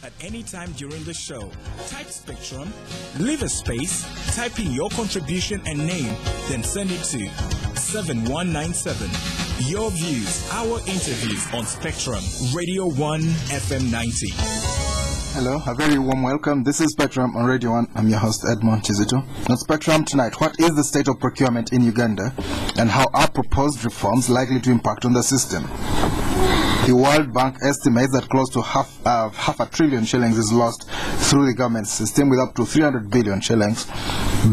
at any time during the show. Type Spectrum, leave a space, type in your contribution and name, then send it to 7197. Your views, our interviews on Spectrum, Radio 1 FM 90. Hello, a very warm welcome. This is Spectrum on Radio 1. I'm your host, Edmond Chizito. On Spectrum tonight, what is the state of procurement in Uganda and how are proposed reforms likely to impact on the system? The World Bank estimates that close to half a trillion shillings is lost through the government system, with up to 300 billion shillings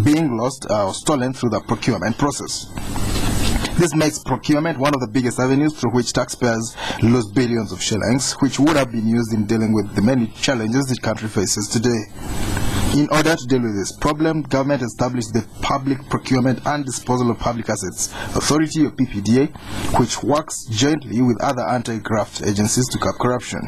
being lost or stolen through the procurement process. This makes procurement one of the biggest avenues through which taxpayers lose billions of shillings, which would have been used in dealing with the many challenges the country faces today. In order to deal with this problem, government established the Public Procurement and Disposal of Public Assets Authority, or PPDA, which works jointly with other anti-graft agencies to curb corruption.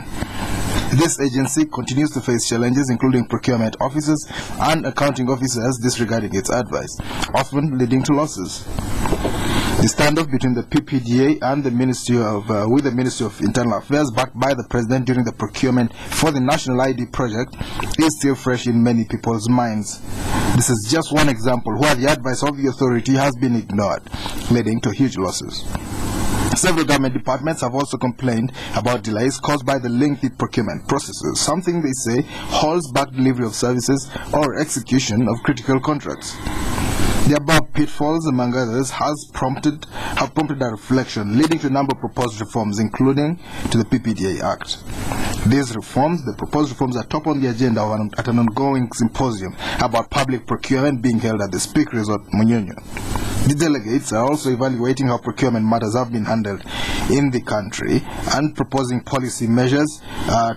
This agency continues to face challenges, including procurement officers and accounting officers disregarding its advice, often leading to losses. The standoff between the PPDA and the Ministry of Internal Affairs, backed by the President during the procurement for the National ID project, is still fresh in many people's minds. This is just one example where the advice of the authority has been ignored, leading to huge losses. Several government departments have also complained about delays caused by the lengthy procurement processes, something they say holds back delivery of services or execution of critical contracts. The above pitfalls, among others, have prompted a reflection, leading to a number of proposed reforms, including to the PPDA Act. The proposed reforms are top on the agenda at an ongoing symposium about public procurement being held at the Speak Resort, Munyonyo. The delegates are also evaluating how procurement matters have been handled in the country and proposing policy measures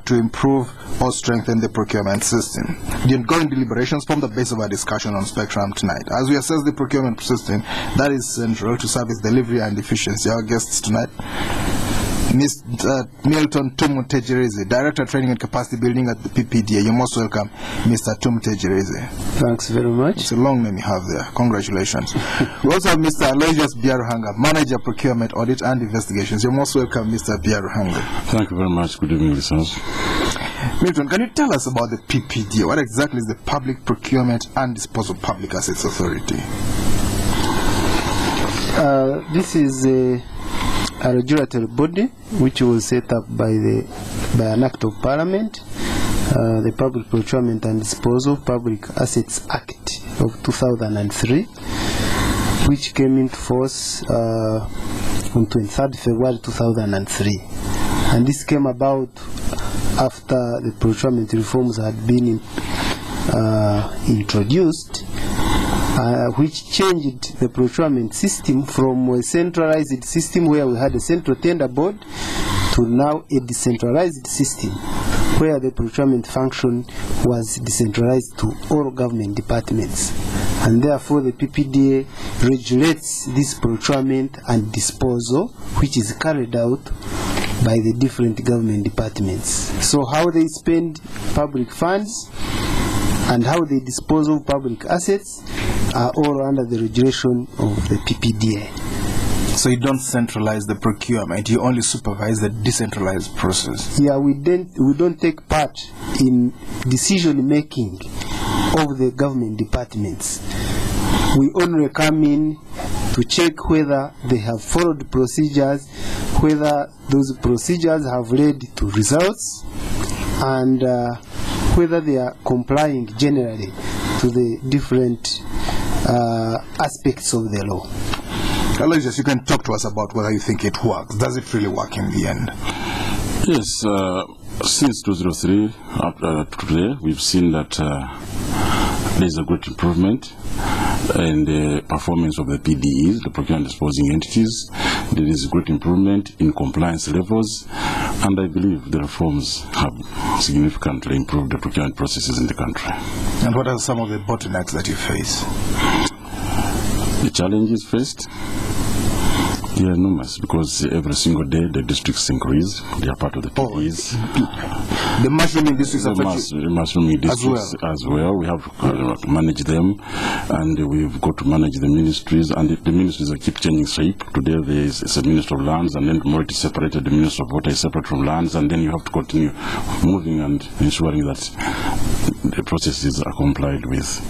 to improve or strengthen the procurement system. The ongoing deliberations form the base of our discussion on Spectrum tonight. As we assess the procurement system that is central to service delivery and efficiency, our guests tonight, Mr. Milton Tumutegereze, Director of Training and Capacity Building at the PPDA. You're most welcome, Mr. Tumutegereze. Thanks very much. It's a long name you have there. Congratulations. We also have Mr. Aloysius Biaruhanga, Manager Procurement Audit and Investigations. You're most welcome, Mr. Biaruhanga. Thank you very much. Good evening, listeners. Milton, can you tell us about the PPDA? What exactly is the Public Procurement and Disposal of Public Assets Authority? This is a regulatory body which was set up by an Act of Parliament, the Public Procurement and Disposal of Public Assets Act of 2003, which came into force on 23rd February 2003. And this came about after the procurement reforms had been introduced, which changed the procurement system from a centralized system where we had a central tender board to now a decentralized system where the procurement function was decentralized to all government departments. And therefore the PPDA regulates this procurement and disposal, which is carried out by the different government departments. So how they spend public funds and how they dispose of public assets are all under the regulation of the PPDA. So you don't centralize the procurement, you only supervise the decentralized process. Yeah, we don't take part in decision making of the government departments. We only come in to check whether they have followed procedures, whether those procedures have led to results, and whether they are complying generally to the different aspects of the law. Aloysius, you can talk to us about whether you think it works. Does it really work in the end? Yes, since 2003 up to today, we've seen that there is a great improvement in the performance of the PDEs, the procurement disposing entities. There is a great improvement in compliance levels, and I believe the reforms have significantly improved the procurement processes in the country. And what are some of the bottlenecks that you face? The challenges faced, Yeah, enormous, because every single day the districts increase. They are part of the PDs. The mushrooming districts The mushrooming districts as well. We have to manage them, and we've got to manage the ministries, and the ministries keep changing shape. Today there is a Minister of Lands, and then tomorrow it is separated. The Minister of Water is separate from Lands, and then you have to continue moving and ensuring that the processes are complied with.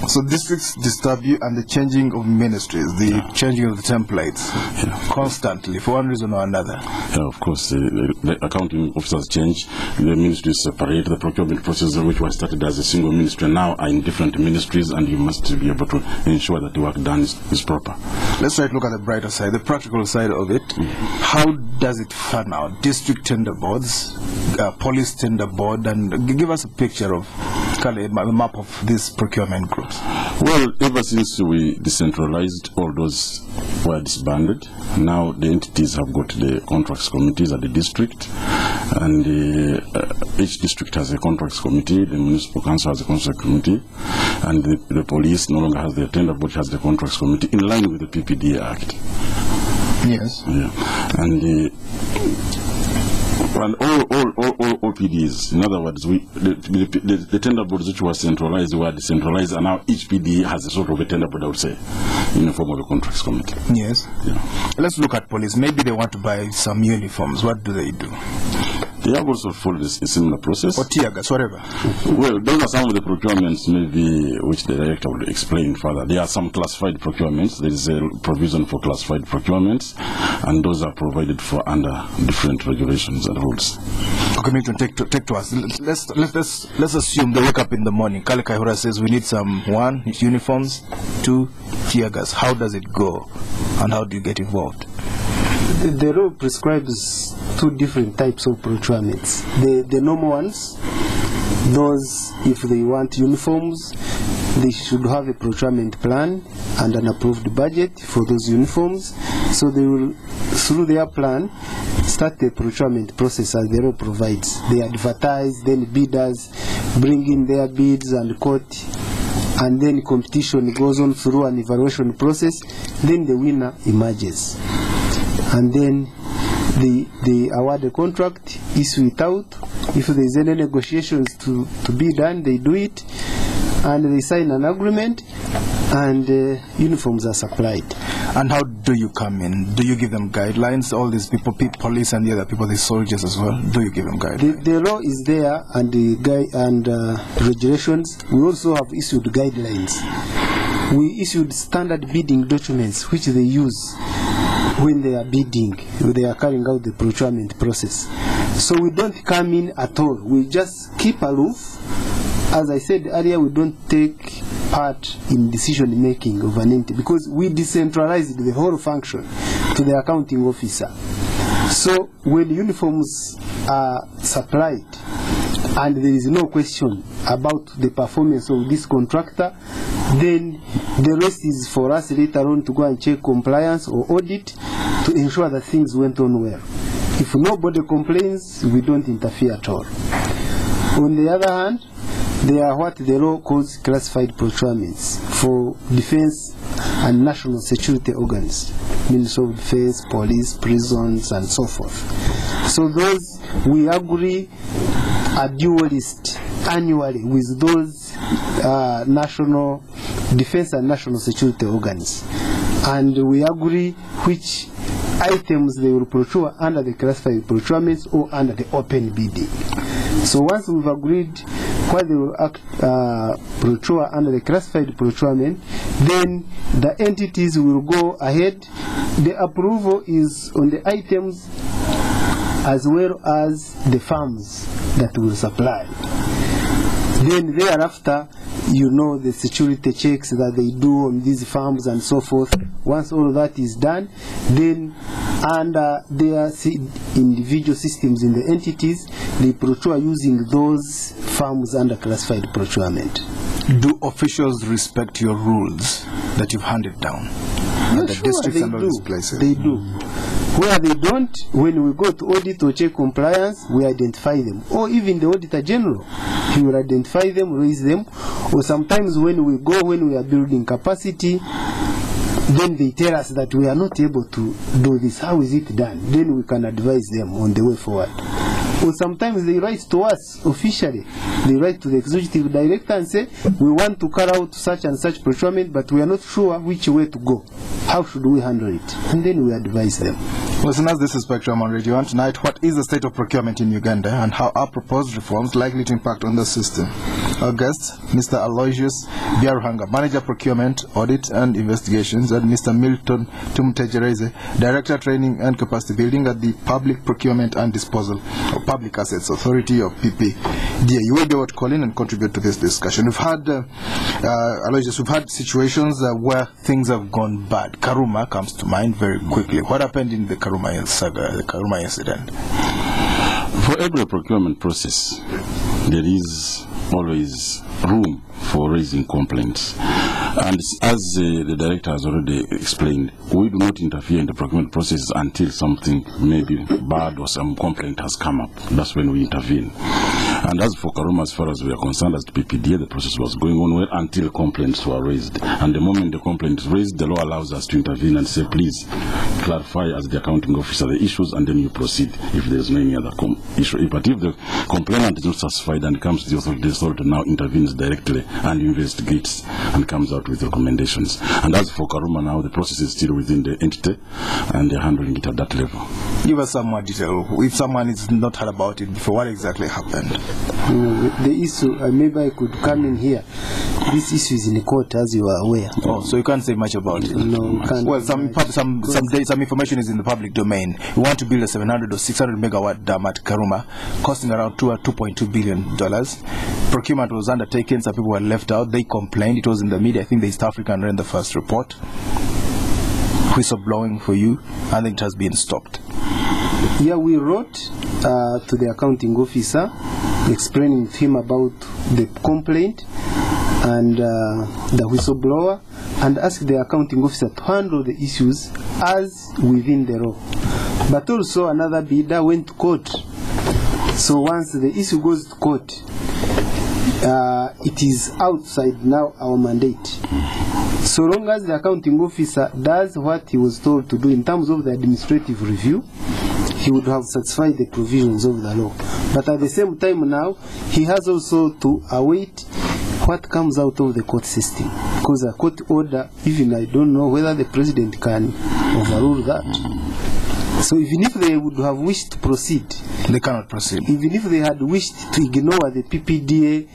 So districts disturb you, and the changing of ministries, the changing of the templates, constantly, for one reason or another. Yeah, of course, the accounting officers change, the ministries separate, the procurement process, which was started as a single ministry, now are in different ministries, and you must be able to ensure that the work done is proper. Let's try to look at the brighter side, the practical side of it. How does it fan out? District tender boards, police tender board, and give us a picture of a map of these procurement groups. Well, ever since we decentralized, all those were disbanded. Now the entities have got the contracts committees at the district, and each district has a contracts committee, the municipal council has a contracts committee, and the police no longer has the tender board, has the contracts committee in line with the PPDA Act. Yes. Yeah. And all PDs, in other words, the tender boards which were centralized were decentralized, and now each PD has a sort of a tender board, I would say, in the form of a contracts committee. Yes. Yeah. Let's look at police. Maybe they want to buy some uniforms. What do they do? They have also followed a similar process. Or tear gas, whatever. Well, those are some of the procurements, maybe, which the director will explain further. There are some classified procurements. There is a provision for classified procurements, and those are provided for under different regulations and rules. Okay, Milton, take to us. Let's assume they wake up in the morning. Kale Kaihura says we need some 1 uniforms, 2 tear gas. How does it go, and how do you get involved? The law prescribes 2 different types of procurements. The normal ones, those if they want uniforms, they should have a procurement plan and an approved budget for those uniforms. So they will, through their plan, start the procurement process as the law provides. They advertise, then bidders bring in their bids and quote, and then competition goes on through an evaluation process. Then the winner emerges, and then they award the contract, issue it out. If there is any negotiations to be done, they do it, and they sign an agreement, and uniforms are supplied. And how do you come in? Do you give them guidelines? All these people, police and the other people, the soldiers as well, do you give them guidelines? The law is there, and the regulations. We also have issued guidelines. We issued standard bidding documents which they use when they are bidding, they are carrying out the procurement process. So we don't come in at all. We just keep aloof. As I said earlier, we don't take part in decision making of an entity because we decentralized the whole function to the accounting officer. So when uniforms are supplied and there is no question about the performance of this contractor, then the rest is for us later on to go and check compliance or audit to ensure that things went on well. If nobody complains, we don't interfere at all. On the other hand, they are what the law calls classified procurements for defense and national security organs, Ministry of Defense, police, prisons, and so forth. So those we agree a dual list annually with those national defense and national security organs, and we agree which items they will procure under the classified procurements or under the open bidding. So once we've agreed what they will procure under the classified procurement, then the entities will go ahead. The approval is on the items as well as the firms that will supply. Then thereafter, you know, the security checks that they do on these farms and so forth. Once all that is done, then under their individual systems in the entities, they procure using those farms under classified procurement. Do officials respect your rules that you've handed down? Yeah, the sure, districts and all these places? They do. Where they don't, when we go to audit or check compliance, we identify them. Or even the Auditor General, he will identify them, raise them. Or sometimes when we are building capacity, then they tell us that we are not able to do this. How is it done? Then we can advise them on the way forward. Or sometimes they write to us officially. They write to the executive director and say, we want to carry out such and such procurement, but we are not sure which way to go. How should we handle it? And then we advise them. Listeners, this is Spectrum on Radio 1 tonight. What is the state of procurement in Uganda and how are proposed reforms likely to impact on the system? Our guests, Mr. Aloysius Byaruhanga, Manager Procurement, Audit and Investigations, and Mr. Milton Tumtejereze, Director Training and Capacity Building at the Public Procurement and Disposal of Public Assets Authority of PPDA. You will be able to call in and contribute to this discussion. We've had, Aloysius, we've had situations where things have gone bad. Karuma comes to mind very quickly. What happened in the Karuma saga, the Karuma incident? For every procurement process, there is always room for raising complaints. And as the director has already explained, we do not interfere in the procurement process until something maybe bad or some complaint has come up. That's when we intervene. And as for Karuma, as far as we are concerned, as the PPDA, the process was going on well until complaints were raised. And the moment the complaint is raised, the law allows us to intervene and say, please clarify as the accounting officer the issues, and then you proceed if there is no any other issue. But if the complainant is not satisfied and comes to the authority now intervenes directly and investigates and comes out with recommendations. And as for Karuma now, the process is still within the entity and they're handling it at that level. Give us some more detail. If someone is not heard about it before, what exactly happened? The issue, maybe I could come in here. This issue is in the court, as you are aware. Oh, so you can't say much about it? No, you can't. Well, some information is in the public domain. We want to build a 700 or 600 megawatt dam at Karuma, costing around $2.2 billion. Procurement was undertaken, some people were left out. They complained. It was in the media. I think the East African ran the first report. Whistleblowing for you, and it has been stopped. Yeah, we wrote to the accounting officer explaining to him about the complaint and the whistleblower, and asked the accounting officer to handle the issues as within the law. But also another bidder went to court. So once the issue goes to court, it is outside now our mandate. So long as the accounting officer does what he was told to do in terms of the administrative review, he would have satisfied the provisions of the law. But at the same time now, he has also to await what comes out of the court system. Because a court order, even I don't know whether the president can overrule that. So even if they would have wished to proceed, they cannot proceed. Even if they had wished to ignore the PPDA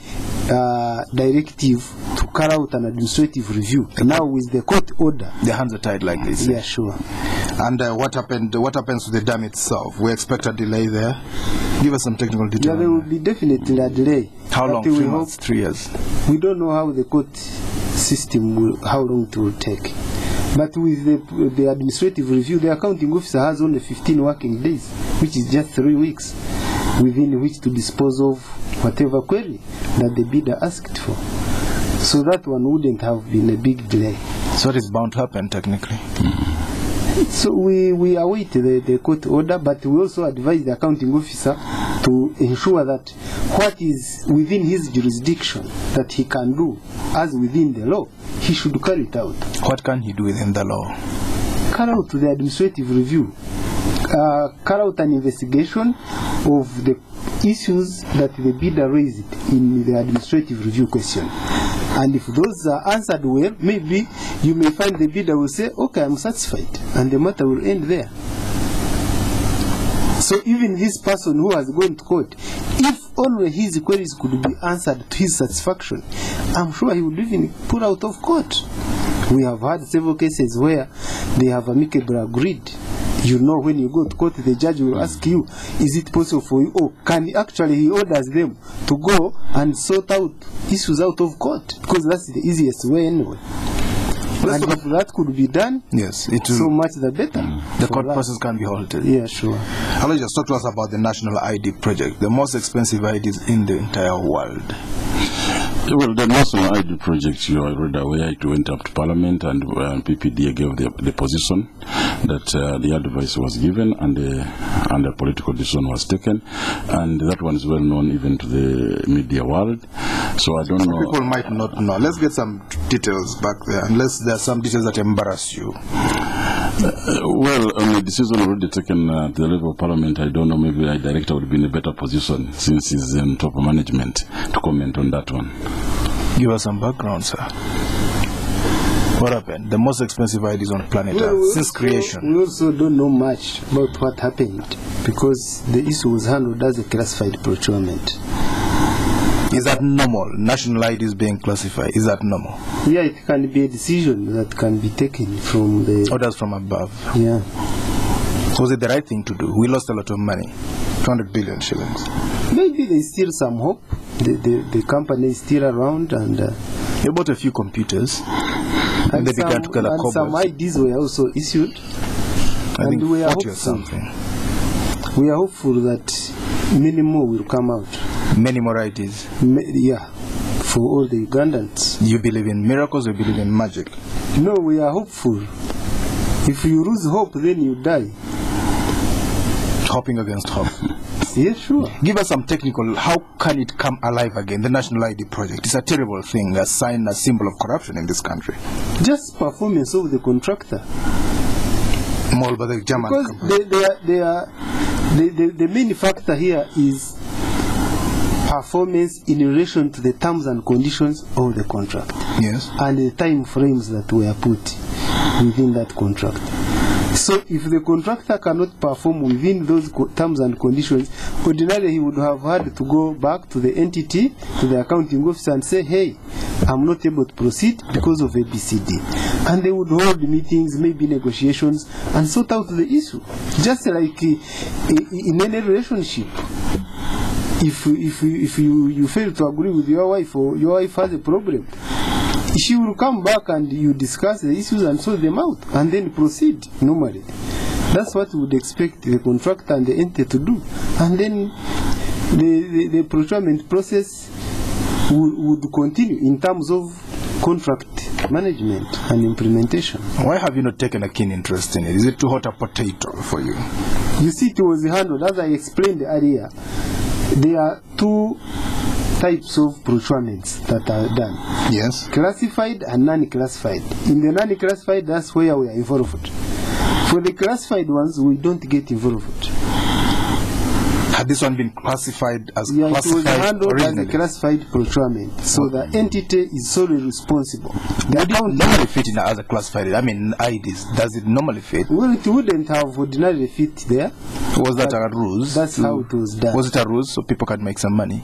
directive to carry out an administrative review, now with the court order, the hands are tied like this. Yeah, sure. And what happens to the dam itself? We expect a delay there. Give us some technical detail. Yeah, there will be definitely a delay. How long? 3 months, 3 years? We don't know how the court system will, how long it will take. But with the administrative review, the accounting officer has only 15 working days, which is just 3 weeks, within which to dispose of whatever query that the bidder asked for. So that one wouldn't have been a big delay. So it is bound to happen technically. So we await the court order, but we also advise the accounting officer to ensure that what is within his jurisdiction that he can do as within the law, he should carry it out. What can he do within the law? Carry out the administrative review. Carry out an investigation of the issues that the bidder raised in the administrative review question. And if those are answered well, maybe you may find the bidder will say, okay, I'm satisfied, and the matter will end there. So even this person who has gone to court, if only his queries could be answered to his satisfaction, I'm sure he would even put out of court. We have had several cases where they have amicably agreed. You know, when you go to court, the judge will ask you, is it possible for you, or can actually he orders them to go and sort out issues out of court, because that's the easiest way anyway. And if that could be done, yes, it will, so much the better. The court process can be halted. Yeah, sure. I'll just talk to us about the National ID project, the most expensive IDs in the entire world. Well, the National ID project, you are already aware, it went up to Parliament, and PPDA gave the position that the advice was given and the political decision was taken, and that one is well known even to the media world. So I don't know. People might not know. Let's get some details back there, unless there are some details that embarrass you. Well, on a decision already taken at the level of Parliament, I don't know, maybe the director would be in a better position since he's in top management to comment on that one. Give us some background, sir. What happened? The most expensive IDs on planet Earth since creation. We also don't know much about what happened because the issue was handled as a classified procurement. Is that normal? National IDs being classified, is that normal? Yeah, it can be a decision that can be taken from the orders from above. Yeah. Was it the right thing to do? We lost a lot of money, 200 billion shillings. Maybe there's still some hope. The company is still around, and they bought a few computers, and they began to gather cobbles. Some IDs were also issued. I think we are 40 or something. We are hopeful that many more will come out. Many more IDs? Yeah, for all the Ugandans. You believe in miracles or you believe in magic? No, we are hopeful. If you lose hope, then you die. Hoping against hope. Yeah, sure. Give us some technical, how can it come alive again, the National ID project? It's a terrible thing, a sign, a symbol of corruption in this country. Just performance of the contractor. More by the German company. The main factor here is performance in relation to the terms and conditions of the contract. Yes. And the time frames that were put within that contract. So if the contractor cannot perform within those terms and conditions, ordinarily he would have had to go back to the entity, to the accounting officer and say, hey, I'm not able to proceed because of ABCD. And they would hold meetings, maybe negotiations, and sort out the issue. Just like in any relationship. If you fail to agree with your wife, or your wife has a problem, she will come back and you discuss the issues and sort them out and then proceed normally. That's what we would expect the contractor and the entity to do. And then the procurement process would continue in terms of contract management and implementation. Why have you not taken a keen interest in it? Is it too hot a potato for you? You see, it was handled, as I explained earlier. There are two types of procurements that are done. Yes. Classified and non-classified. In the non-classified, that's where we are involved. For the classified ones, we don't get involved. Had this one been classified as classified? It was handled originally as a classified procurement. So the entity is solely responsible. Would it normally fit in as a classified? I mean, IDs. Does it normally fit? Well, it wouldn't have ordinarily fit there. Was that a ruse? That's how it was done. Was it a ruse so people can make some money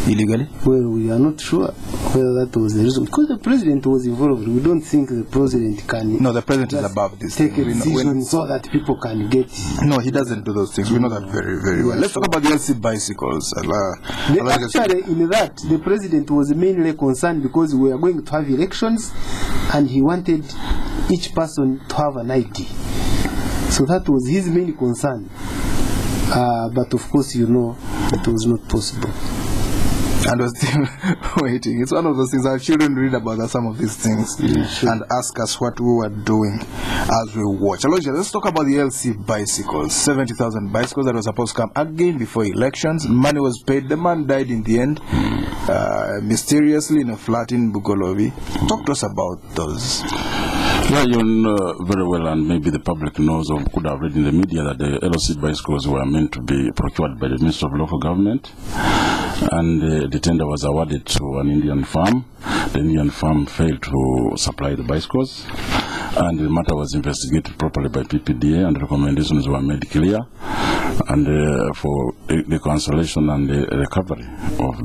illegally? Well, we are not sure whether that was the reason. Because the president was involved. We don't think the president can... No, the president is above this. Take a decision so that people can get... No, he doesn't do those things. We know that very, very well. Let's talk about the LC bicycles. Actually, in that, the president was mainly concerned because we are going to have elections and he wanted each person to have an ID. So that was his main concern. But of course, you know, it was not possible. And we're still waiting. It's one of those things our children read about some of these things and ask us what we were doing as we watch. Aloysius, let's talk about the LC bicycles. 70,000 bicycles that were supposed to come again before elections. Money was paid. The man died in the end, mysteriously in a flat in Bugolobi. Talk to us about those. Yeah, you know very well, and maybe the public knows or could have read in the media that the LC bicycles were meant to be procured by the Ministry of Local Government, and the tender was awarded to an Indian firm. The Indian firm failed to supply the bicycles, and the matter was investigated properly by PPDA, and recommendations were made clear, and for the cancellation and the recovery of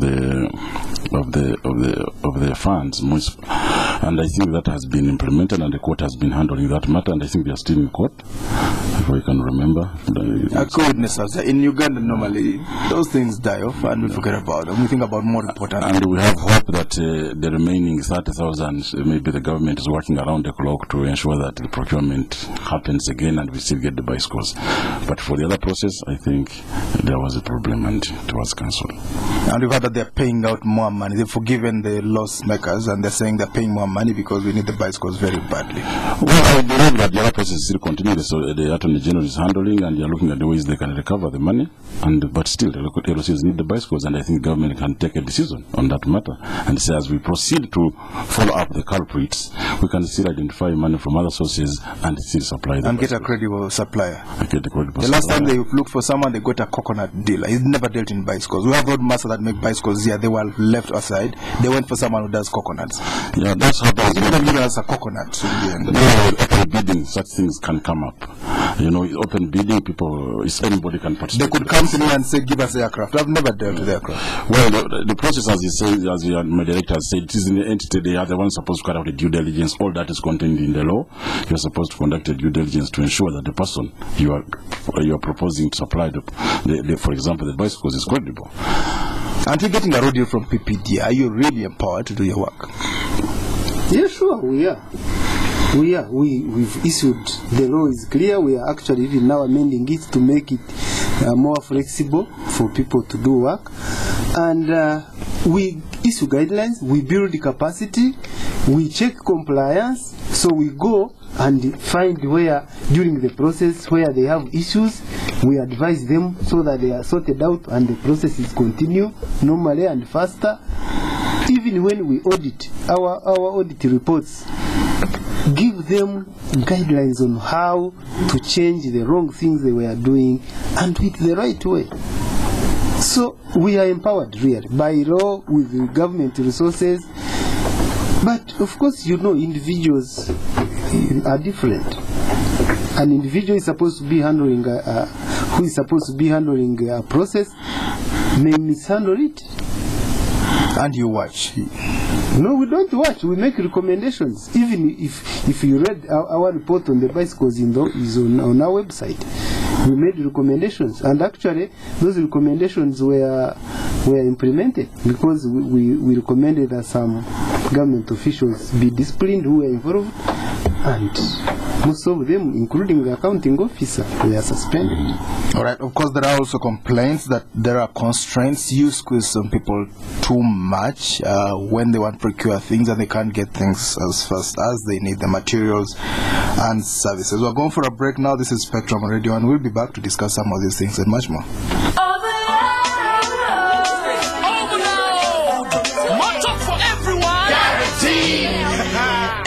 the funds. And I think that has been implemented, and the court has been handling that matter, and I think they are still in court, if we can remember. In Uganda, normally, those things die off, and we forget about them. We think about more important. And we have hope that the remaining 30,000, maybe the government is working around the clock to ensure that the procurement happens again, and we still get the bicycles. But for the other process, I think there was a problem, and it was cancelled. And we've heard that they're paying out more money. They've forgiven the loss makers, and they're saying they're paying paying more money because we need the bicycles very badly. Well, I believe that the other process still continues. So the Attorney General is handling, and they are looking at the ways they can recover the money. But still, the local LOCs need the bicycles, and I think the government can take a decision on that matter. And say, as we proceed to follow up the culprits, we can still identify money from other sources and still supply them. And get a credible supplier. The last time they looked for someone, they got a coconut dealer. He's never dealt in bicycles. We have roadmasters that make bicycles here. They were left aside. They went for someone who does coconuts. Yeah, that's how they even give us a coconut in the end. Open bidding, such things can come up. You know, open bidding, people, anybody can participate. They could come to me and say, give us aircraft. I've never dealt with aircraft. Well, the process, as you say, as my director said, it is in the entity. They are the ones supposed to carry out the due diligence. All that is contained in the law. You are supposed to conduct a due diligence to ensure that the person you are proposing to supply for example, the bicycles is credible. Aren't you getting a road deal from PPD? Are you really empowered to do your work? Yeah, sure, we are. We've issued, the law is clear. We are actually even now amending it to make it more flexible for people to do work. And we issue guidelines, we build capacity, we check compliance, so we go and find where, during the process, where they have issues, we advise them so that they are sorted out and the process is continue normally and faster. Even when we audit, our audit reports give them guidelines on how to change the wrong things they were doing and with the right way. So we are empowered really by law with the government resources. But of course, you know, individuals are different. An individual is supposed to be handling who is supposed to be handling a process may mishandle it. And you watch? No, we don't watch. We make recommendations. Even if you read our report on the bicycles is on our website, we made recommendations, and actually those recommendations were implemented because we recommended that some government officials be disciplined who were involved, and most of them, including the accounting officer, were suspended. All right. Of course, there are also complaints that there are constraints. You squeeze some people too much when they want to procure things and they can't get things as fast as they need the materials and services. We're going for a break now. This is Spectrum Radio, and we'll be back to discuss some of these things and much more.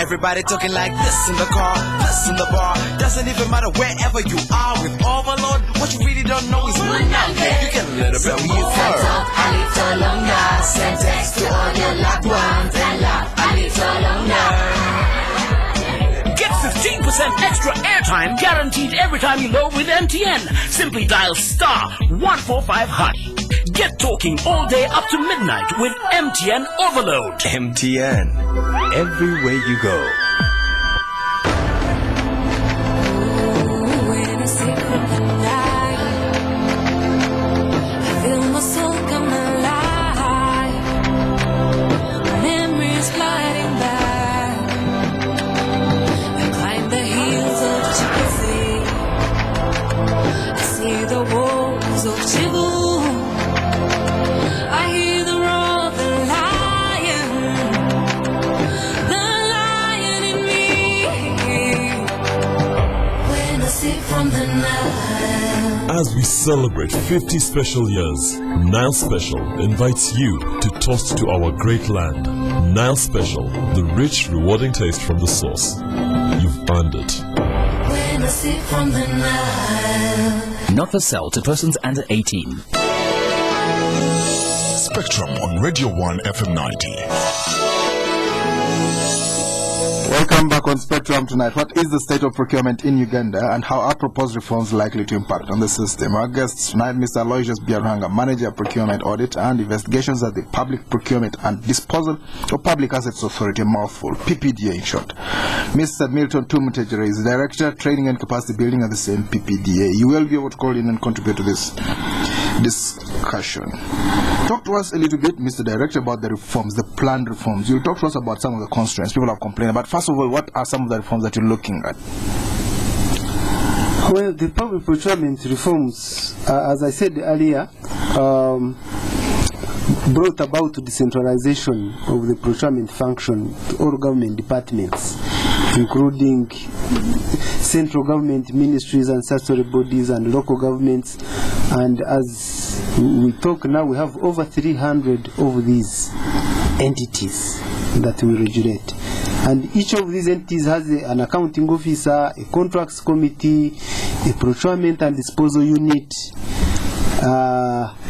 Everybody talking like this in the car, this in the bar. Doesn't even matter wherever you are with Overload. What you really don't know is one number. You get a little bit more. A little longer. Send text to all your loved ones and laugh a little longer. Get 15% extra airtime guaranteed every time you load with MTN. Simply dial *145#. Get talking all day up to midnight with MTN Overload. MTN, everywhere you go. When I see the night, I feel my soul come alive. Memories gliding back. I climb the hills of Chelsea. I see the walls of Chibu. I hear the roar of the lion in me. When I sip from the Nile. As we celebrate 50 special years, Nile Special invites you to toast to our great land. Nile Special, the rich, rewarding taste from the source. You've earned it. When I sip from the Nile. Not for sale to persons under 18. Spectrum on Radio 1 FM 90. Welcome back on Spectrum tonight. What is the state of procurement in Uganda and how are proposed reforms likely to impact on the system? Our guests tonight, Mr. Aloysius Biarhanga, Manager of Procurement Audit and Investigations at the Public Procurement and Disposal of Public Assets Authority, a mouthful, PPDA in short. Mr. Milton Tumutejere is Director, Training and Capacity Building at the same PPDA. You will be able to call in and contribute to this discussion. Talk to us a little bit, Mr. Director, about the reforms, the planned reforms. You'll talk to us about some of the constraints people have complained about. First of all, what are some of the reforms that you're looking at? Well, the public procurement reforms, as I said earlier, brought about decentralization of the procurement function to all government departments, including central government ministries and statutory bodies and local governments. And as we talk now, we have over 300 of these entities that we regulate. And each of these entities has an accounting officer, a contracts committee, a procurement and disposal unit.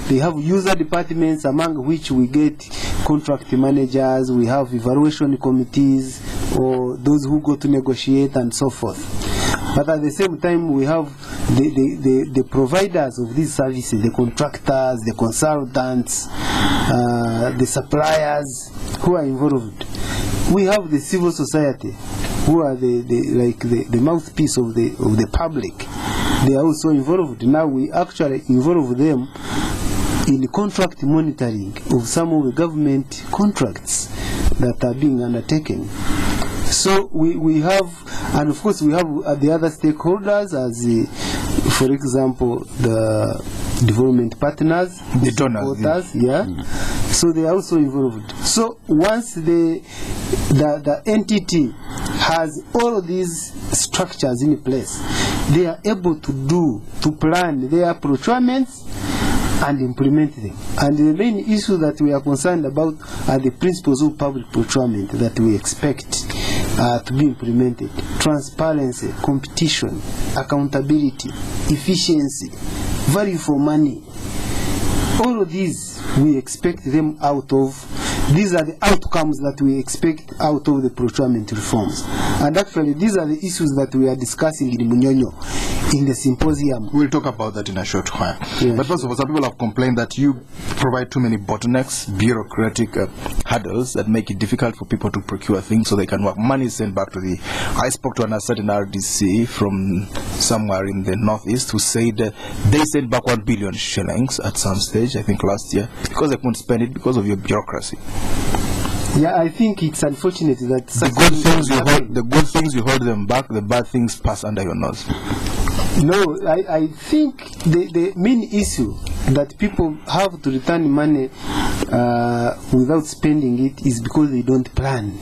They have user departments, among which we get contract managers, we have evaluation committees, or those who go to negotiate and so forth. But at the same time, we have the providers of these services, the contractors, the consultants, the suppliers who are involved. We have the civil society, who are the mouthpiece of the public. They are also involved. Now we actually involve them in contract monitoring of some of the government contracts that are being undertaken. So we have, and of course we have the other stakeholders, as for example the development partners, the donors, yeah. So they are also involved. So once the entity has all these structures in place, they are able to plan their procurements and implement them. And the main issue that we are concerned about are the principles of public procurement that we expect to be implemented: transparency, competition, accountability, efficiency, value for money. All of these we expect them out of. These are the outcomes that we expect out of the procurement reforms. And actually, these are the issues that we are discussing in Munyonyo, in the symposium. We'll talk about that in a short while. Yeah. But first of all, some people have complained that you provide too many bottlenecks, bureaucratic hurdles that make it difficult for people to procure things so they can work. Money is sent back to the... I spoke to a certain RDC from somewhere in the northeast who said they sent back 1 billion shillings at some stage, I think last year, because they couldn't spend it because of your bureaucracy. Yeah, I think it's unfortunate that the good things you hold them back, the bad things pass under your nose. No, I think the main issue that people have to return money without spending it is because they don't plan.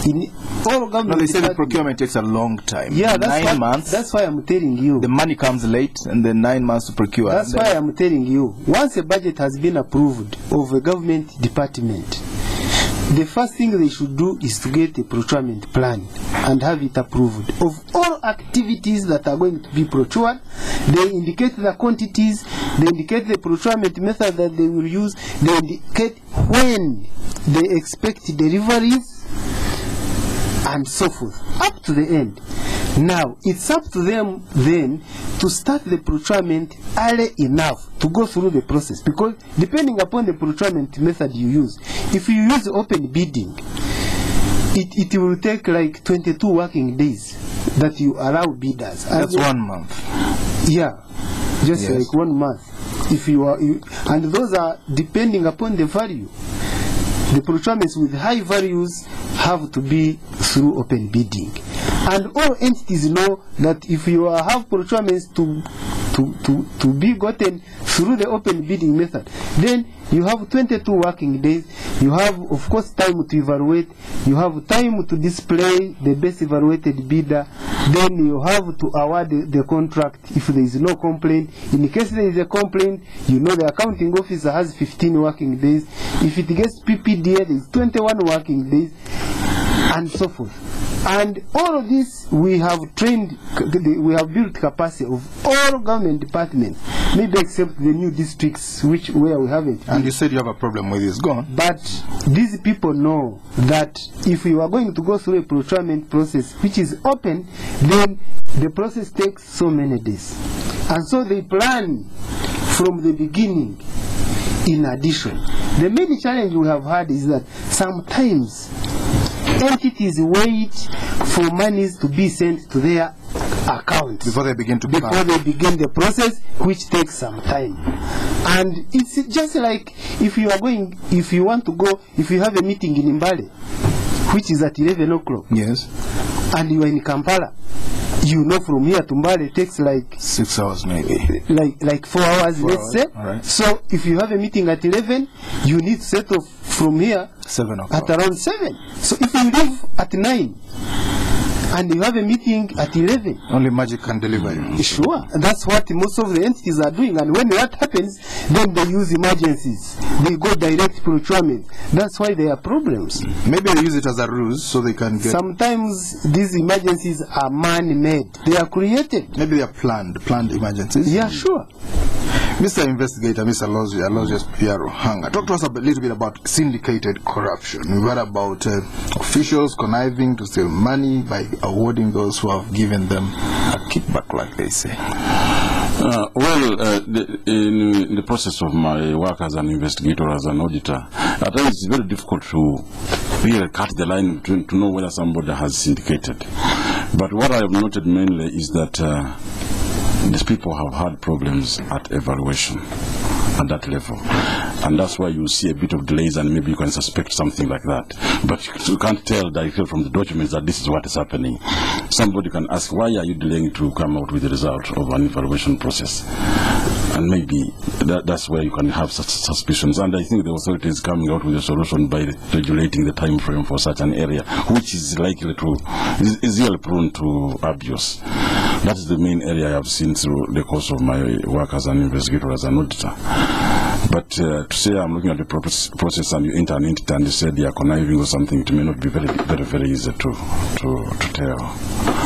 In all government, no, they say the procurement takes a long time. Yeah, 9 months. That's why I'm telling you. The money comes late, and then 9 months to procure. That's why I'm telling you. Once a budget has been approved of a government department, the first thing they should do is to get a procurement plan and have it approved of all activities that are going to be procured. They indicate the quantities, they indicate the procurement method that they will use, they indicate when they expect deliveries, and so forth, up to the end. Now, it's up to them then to start the procurement early enough to go through the process, because depending upon the procurement method you use, if you use open bidding, it will take like 22 working days that you allow bidders. That's 1 month. Yeah, just like 1 month. If and those are depending upon the value. The procurements with high values have to be through open bidding. And all entities know that if you have procurements to be gotten through the open bidding method, then you have 22 working days. You have, of course, time to evaluate. You have time to display the best evaluated bidder. Then you have to award the contract if there is no complaint. In case there is a complaint, you know the accounting officer has 15 working days. If it gets PPDA, there is 21 working days, and so forth. And all of this, we have trained, we have built capacity of all government departments, maybe except the new districts where we haven't. And you said you have a problem with this, go on. But these people know that if you are going to go through a procurement process which is open, then the process takes so many days. And so they plan from the beginning. In addition, the main challenge we have had is that sometimes entities wait for monies to be sent to their accounts before they begin the process, which takes some time. And it's just like if you have a meeting in Mbale, which is at 11 o'clock. Yes. And you are in Kampala, You know, from here to Mbale it takes like 6 hours maybe. Like 4 hours, 4 let's say. Right. So if you have a meeting at 11, you need to set off from here 7 o'clock. at around 7. So if you leave at 9 and you have a meeting at 11, only Magic can deliver you. Sure, and that's what most of the entities are doing. And when that happens, then they use emergencies. They go direct procurement. That's why there are problems. Maybe they use it as a ruse so they can get. Sometimes these emergencies are man-made. They are created. Maybe they are planned emergencies. Yeah, sure. Mr. Investigator, Mr. Aloysius Piero Hanga, talk to us a little bit about syndicated corruption. We've heard about officials conniving to steal money by awarding those who have given them a kickback, like they say. In the process of my work as an investigator, as an auditor, at times it's very difficult to really cut the line between to know whether somebody has syndicated. But what I have noted mainly is that these people have had problems at evaluation at that level, and that's why you see a bit of delays, and maybe you can suspect something like that, but you can't tell directly from the documents that this is what is happening. Somebody can ask, why are you delaying to come out with the result of an evaluation process? And maybe that's where you can have such suspicions. And I think the authority is coming out with a solution by regulating the time frame for such an area, which is likely to is really prone to abuse. That is the main area I have seen through the course of my work as an investigator, as an auditor. But to say I'm looking at the process and you enter an entity and you said they are conniving or something, it may not be very easy to tell.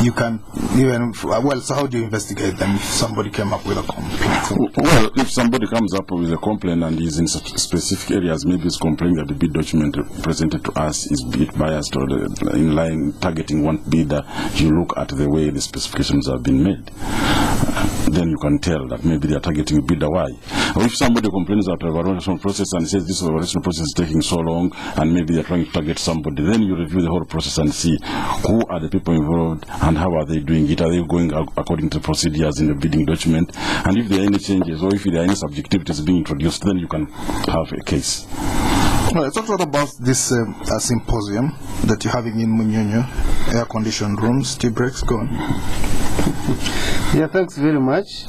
You can even, well, so how do you investigate them if somebody came up with a complaint? Well, if somebody comes up with a complaint and is in specific areas, maybe it's complaining that the bid document presented to us is bid biased or in line targeting one bidder, you look at the way the specifications have been made. Then you can tell that maybe they are targeting a bidder. Why? Or if somebody complains about the evaluation process and says this evaluation process is taking so long and maybe they are trying to target somebody, then you review the whole process and see who are the people involved and how are they doing it. Are they going according to procedures in the bidding document? And if there are any changes or if there are any subjectivities being introduced, then you can have a case. Well, let's talk about this symposium that you're having in Munyonyo, air-conditioned rooms, tea breaks, go on. Yeah, thanks very much.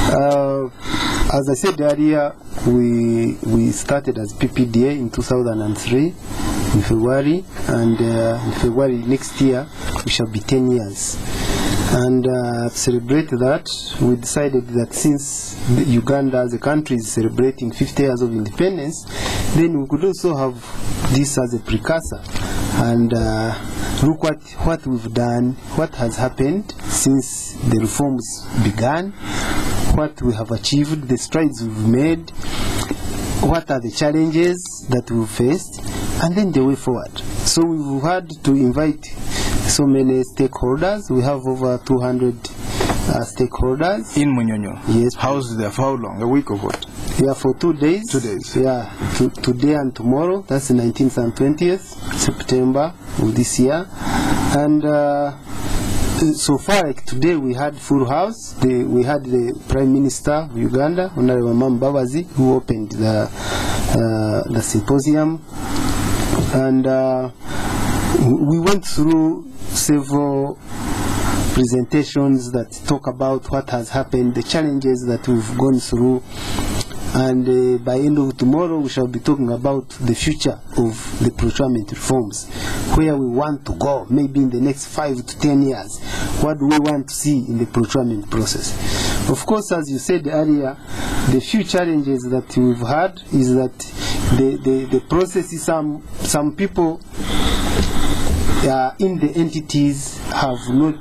As I said earlier, we started as PPDA in 2003 in February, and in February next year we shall be 10 years. And to celebrate that, we decided that since Uganda as a country is celebrating 50 years of independence, then we could also have this as a precursor and look what we've done, what has happened since the reforms began, what we have achieved, the strides we've made, what are the challenges that we've faced, and then the way forward. So we've had to invite so many stakeholders. We have over 200 stakeholders. In Munyonyo? Yes. How's there? For how long? A week or what? Yeah, for 2 days. 2 days. Yeah, today and tomorrow. That's the 19th and 20th September of this year. And so far, like today, we had full house. We had the Prime Minister of Uganda, Honorable Mbabazi, who opened the symposium. And we went through several presentations that talk about what has happened, the challenges that we've gone through, and by end of tomorrow we shall be talking about the future of the procurement reforms, where we want to go, maybe in the next 5 to 10 years. What do we want to see in the procurement process? Of course, as you said earlier, the few challenges that we've had is that the process is some people in the entities have not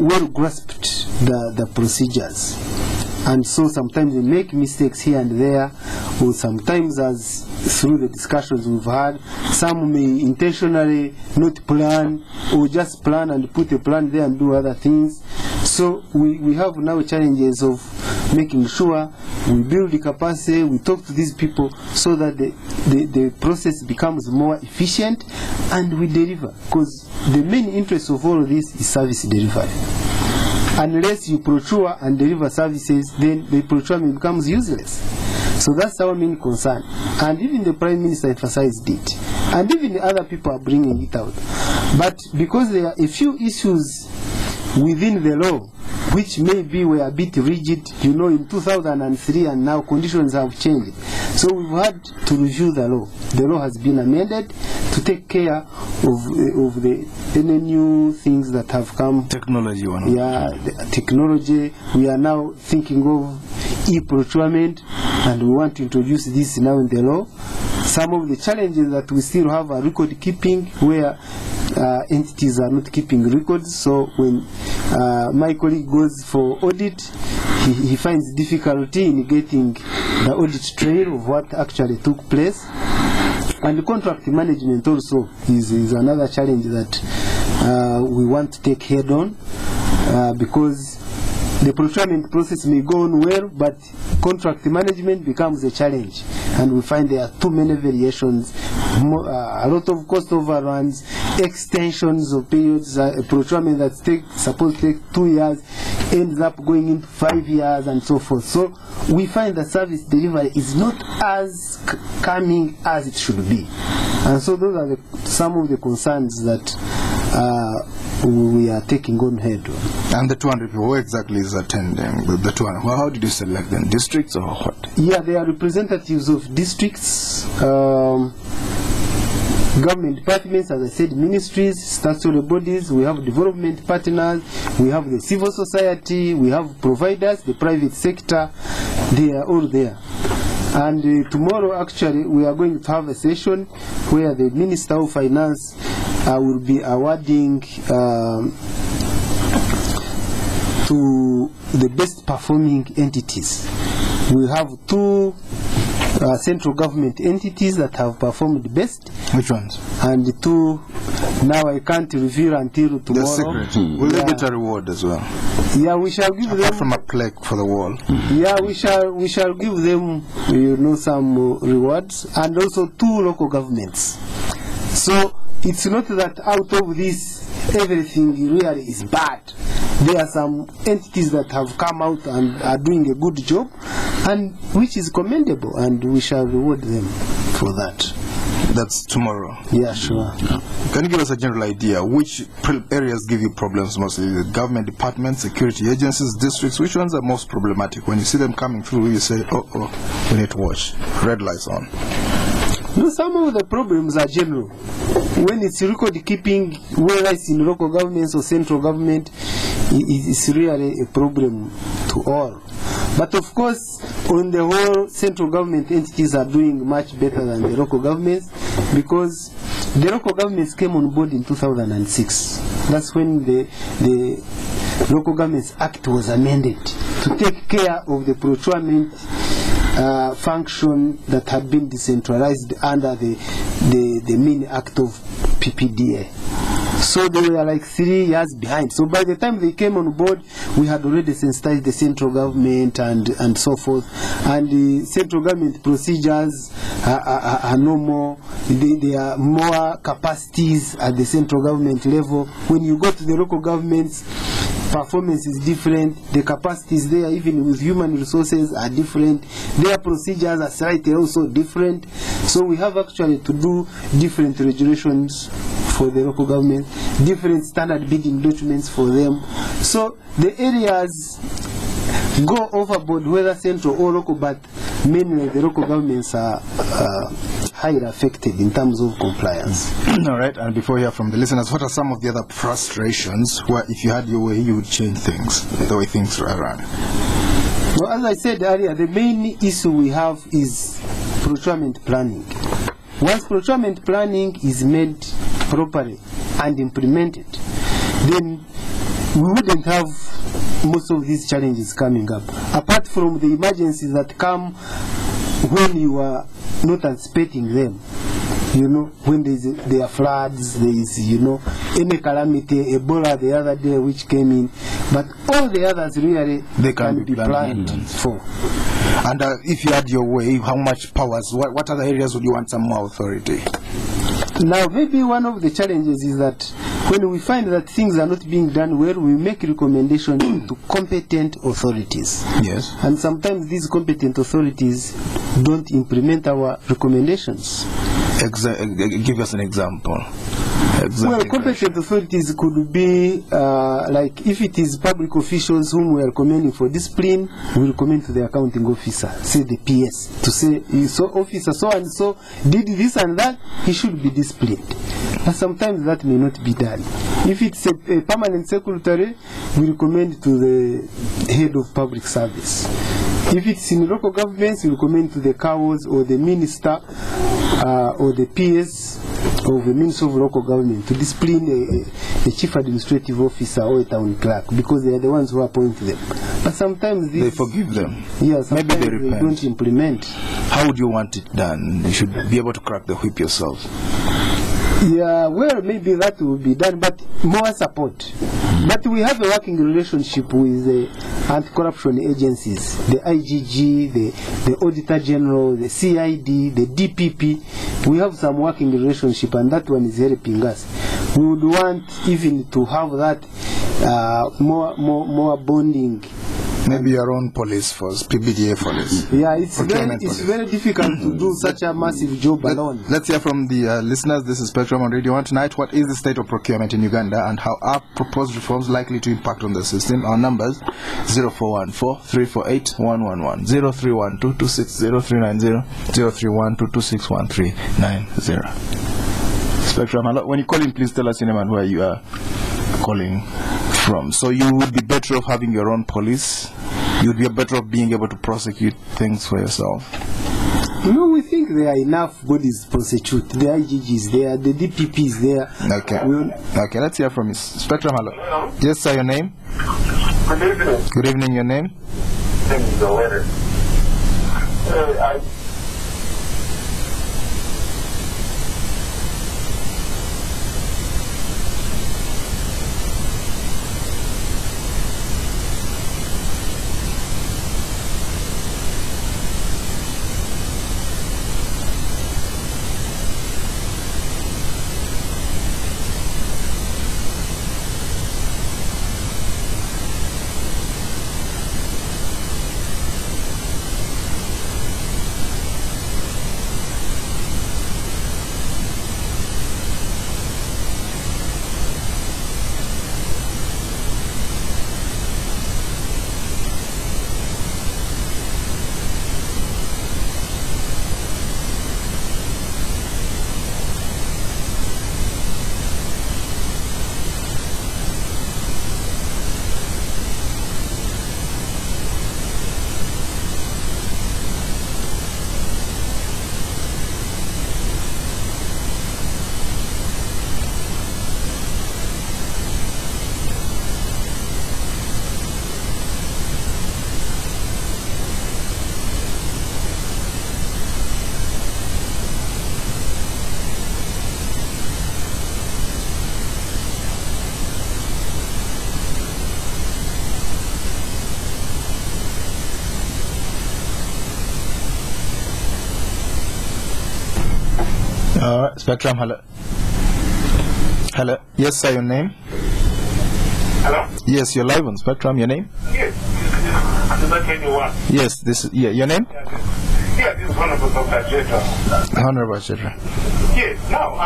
well grasped the procedures, and so sometimes they make mistakes here and there, or sometimes, as through the discussions we've had, some may intentionally not plan or just plan and put a plan there and do other things. So we have now challenges of making sure we build the capacity, we talk to these people so that the process becomes more efficient and we deliver. Because the main interest of all of this is service delivery. Unless you procure and deliver services, then the procurement becomes useless. So that's our main concern. And even the Prime Minister emphasized it. And even the other people are bringing it out. But because there are a few issues within the law, which maybe were a bit rigid, you know, in 2003, and now conditions have changed. So we've had to review the law. The law has been amended to take care of any new things that have come. Technology, technology. We are now thinking of e-procurement, and we want to introduce this now in the law. Some of the challenges that we still have are record keeping, where entities are not keeping records. So when my colleague goes for audit, he finds difficulty in getting the audit trail of what actually took place. And the contract management also is another challenge that we want to take head on, because the procurement process may go on well, but contract management becomes a challenge, and we find there are too many variations, a lot of cost overruns, extensions of periods. A procurement that's supposed to take 2 years ends up going into 5 years, and so forth. So we find the service delivery is not as coming as it should be, and so those are some of the concerns that we are taking on head on. And the 200 people, who exactly is attending the 200? Well, how did you select them? Districts or what? Yeah, they are representatives of districts, government departments, as I said, ministries, statutory bodies. We have development partners, we have the civil society, we have providers, the private sector. They are all there. And tomorrow, actually, we are going to have a session where the Minister of Finance will be awarding to the best performing entities. We have 2 central government entities that have performed best. Which ones? And 2, now I can't reveal until tomorrow. The secret. Will they get a reward as well? Yeah, we shall give them from a plaque for the wall. Yeah, we shall give them, you know, some rewards, and also 2 local governments. So it's not that out of this everything really is bad. There are some entities that have come out and are doing a good job, and which is commendable, and we shall reward them for that. That's tomorrow. Yeah, sure. Can you give us a general idea which areas give you problems mostly? The government departments, security agencies, districts, which ones are most problematic? When you see them coming through, you say, oh, we need to watch. Red lights on. No, some of the problems are general. When it's record keeping, whether it's in local governments or central government, it's really a problem to all. But of course, on the whole, central government entities are doing much better than the local governments, because the local governments came on board in 2006. That's when the Local Governments Act was amended to take care of the procurement function that had been decentralized under the main act of PPDA. So they were like 3 years behind. So by the time they came on board, we had already sensitized the central government and so forth. And the central government procedures are no more. There are more capacities at the central government level. When you go to the local governments, performance is different. The capacities there, even with human resources, are different. Their procedures are slightly also different. So we have actually to do different regulations for the local government, different standard bidding documents for them. So the areas go overboard, whether central or local, but mainly the local governments are highly affected in terms of compliance. All right, and before we hear from the listeners, what are some of the other frustrations where if you had your way, you would change things, the way things are run? Well, as I said earlier, the main issue we have is procurement planning. Once procurement planning is made properly and implemented, then we wouldn't have most of these challenges coming up. Apart from the emergencies that come when you are not anticipating them. You know, when there are floods, there is, you know, any calamity, Ebola the other day which came in, but all the others really they can be planned for. And if you had your way, how much powers, what other areas would you want some more authority? Now, maybe one of the challenges is that when we find that things are not being done well, we make recommendations to competent authorities. Yes. And sometimes these competent authorities don't implement our recommendations. Give us an example. exactly Well, competent authorities could be like if it is public officials whom we are recommending for discipline, we recommend to the accounting officer, say the PS, to say, so officer so and so did this and that, he should be disciplined. But sometimes that may not be done. If it's a permanent secretary, we recommend to the head of public service. If it's in local governments, we recommend to the CAOs or the minister or the PS of the Ministry of Local Government to discipline a chief administrative officer or a town clerk, because they are the ones who appoint them. But sometimes they forgive them. Yeah, sometimes maybe they repent. They don't implement. How would you want it done? You should be able to crack the whip yourself. Yeah, well, maybe that will be done, but more support. But we have a working relationship with the anti-corruption agencies, the IGG, the Auditor General, the CID, the DPP. We have some working relationship, and that one is helping us. We would want even to have that more bonding. Maybe your own police force, PBDA police. Yeah, it's very difficult to do such a massive job alone. Let's hear from the listeners. This is Spectrum on Radio 1 tonight. What is the state of procurement in Uganda, and how are proposed reforms likely to impact on the system? Our numbers 0414-348-111, 0312-260-390, 0312-226-1390. Spectrum, when you call in, please tell us your name and where you are calling from. So you would be better off having your own police. You would be better off being able to prosecute things for yourself. No, we think there are enough bodies to prosecute. The IGGs there, the DPPs there. Okay. Okay, let's hear from you. Spectrum, hello. Yes, sir, your name? Good evening. Good evening, your name? Thank you, the letter. Spectrum, hello. Hello. Yes, sir, your name? Hello? Yes, you're live on Spectrum. Your name? Yes. Yes, this is, your name? Yeah, this is Honorable Dr. Jetra. Honorable Jetra. Yes, now,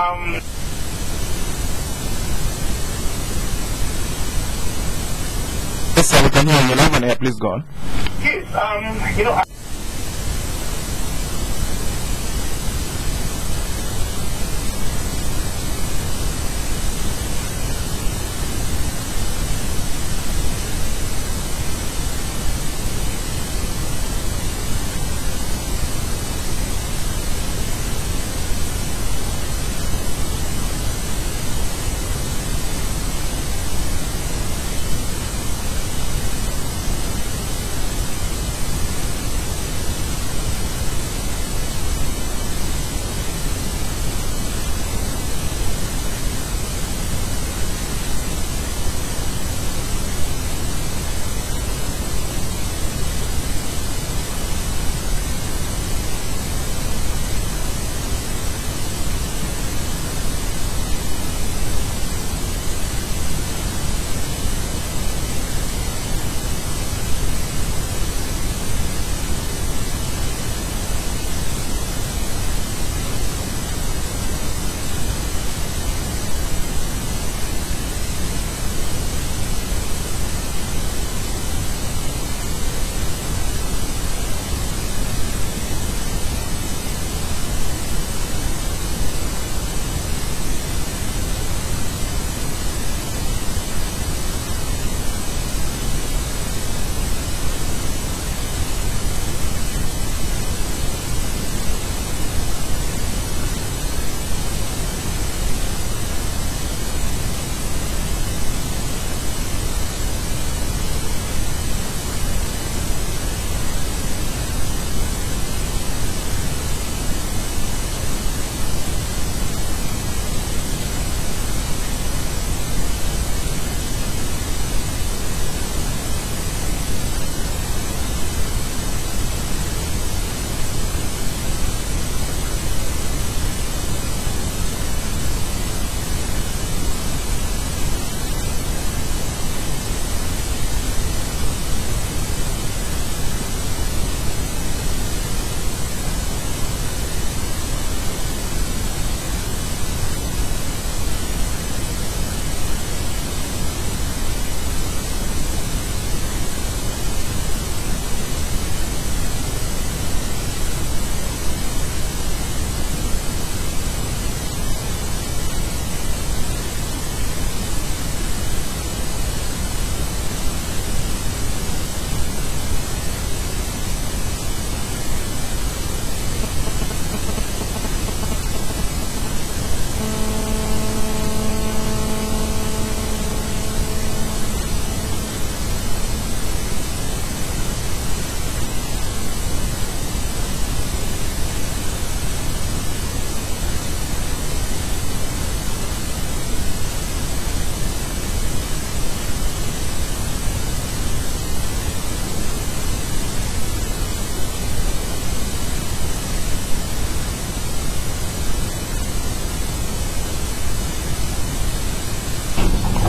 Yes, sir, we can hear you live on air. Please go on. Yes, you know,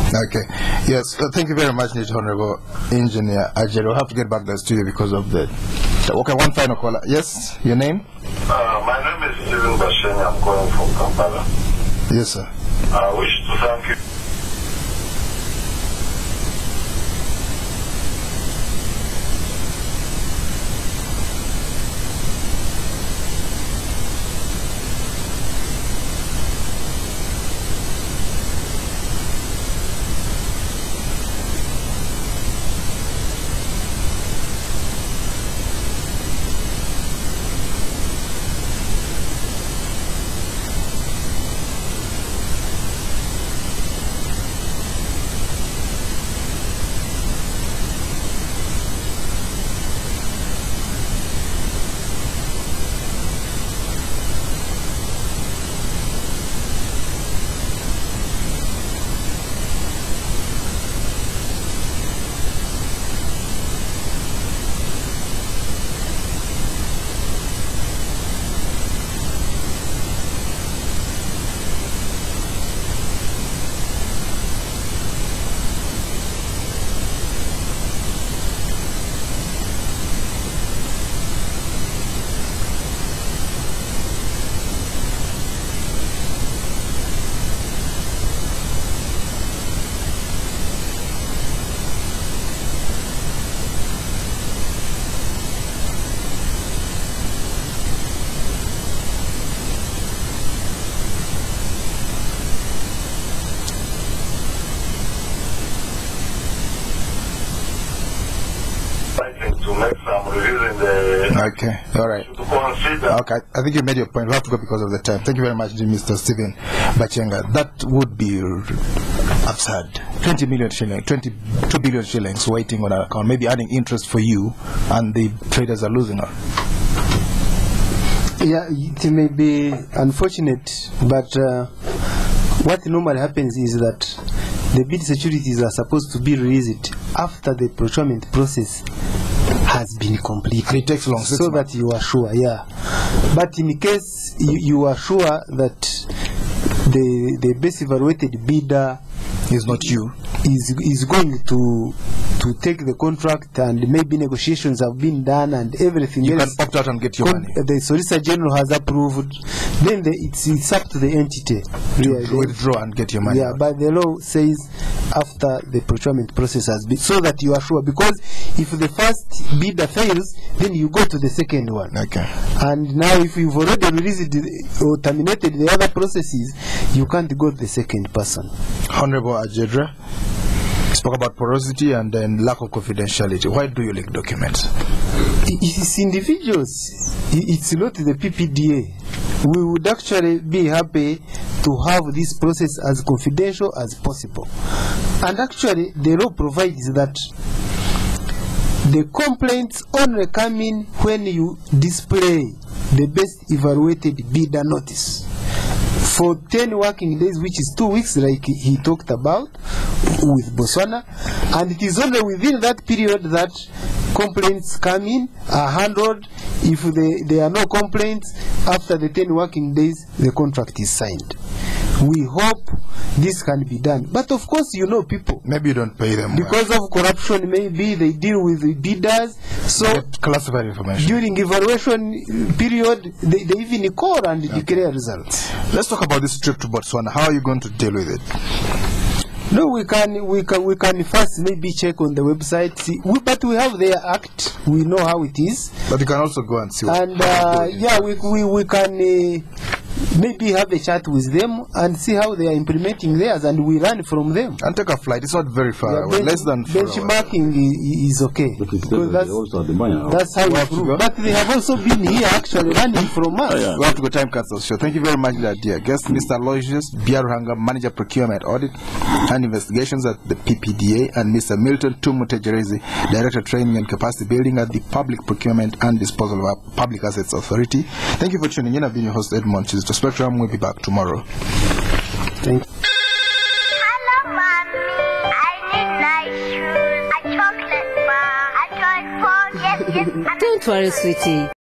Okay. Yes. Thank you very much, Honorable Engineer Ajero. We'll have to get back to the studio because of the. Okay, one final caller. Yes, your name? My name is Stephen Basheng. I'm calling from Kampala. Yes, sir. I wish to thank you. Okay, all right. Okay, I think you made your point. We have to go because of the time. Thank you very much, Mr. Stephen Bachenga. That would be absurd. 20 million shillings, 22 billion shillings waiting on our account, maybe adding interest for you, and the traders are losing out. Yeah, it may be unfortunate, but what normally happens is that the bid securities are supposed to be released after the procurement process has been completed. It takes long, so that you are sure, yeah. But in case you are sure that the best evaluated bidder is not you, is going to take the contract, and maybe negotiations have been done and everything you else, can opt out and get your money. The Solicitor General has approved, then it's up to the entity to withdraw and get your money. Yeah, but the law says after the procurement process has been, so that you are sure, because if the first bidder fails, then you go to the second one. Okay. And now if you've already released or terminated the other processes, you can't go to the second person. Honorable Ajedra spoke about porosity and then lack of confidentiality. Why do you leak documents? It is individuals. It's not the PPDA. We would actually be happy to have this process as confidential as possible. And actually, the law provides that the complaints only come in when you display the best evaluated bidder notice for 10 working days, which is 2 weeks, like he talked about with Botswana, and it is only within that period that complaints come in, are handled. If there are no complaints, after the 10 working days, the contract is signed. We hope this can be done. But of course, you know people. Maybe you don't pay them because of corruption, maybe they deal with the bidders. So classified information. During evaluation period, they even call and declare results. Let's talk about this trip to Botswana. How are you going to deal with it? No, we can first maybe check on the website, see, but we have their act. We know how it is. But you can also go and see. And yeah, we can maybe have a chat with them and see how they are implementing theirs, and we learn from them. And take a flight. It's not very far away. Less than 4 hours. Benchmarking is okay. Because that's how we improve. But they have also been here actually learning from us. We have to go time cancel show. Thank you very much, dear guest, Mr. Aloysius Biaruhanga, Manager Procurement Audit and Investigations at the PPDA, and Mr. Milton Tumutegerezi, Director Training and Capacity Building at the Public Procurement and Disposal of Public Assets Authority. Thank you for tuning in. I've been your host, Edmond Chizito. Spectrum will be back tomorrow. Thank you. Hello, Mommy. I need nice shoes, a chocolate bar, a toy phone. Yes, yes. Don't worry, sweetie.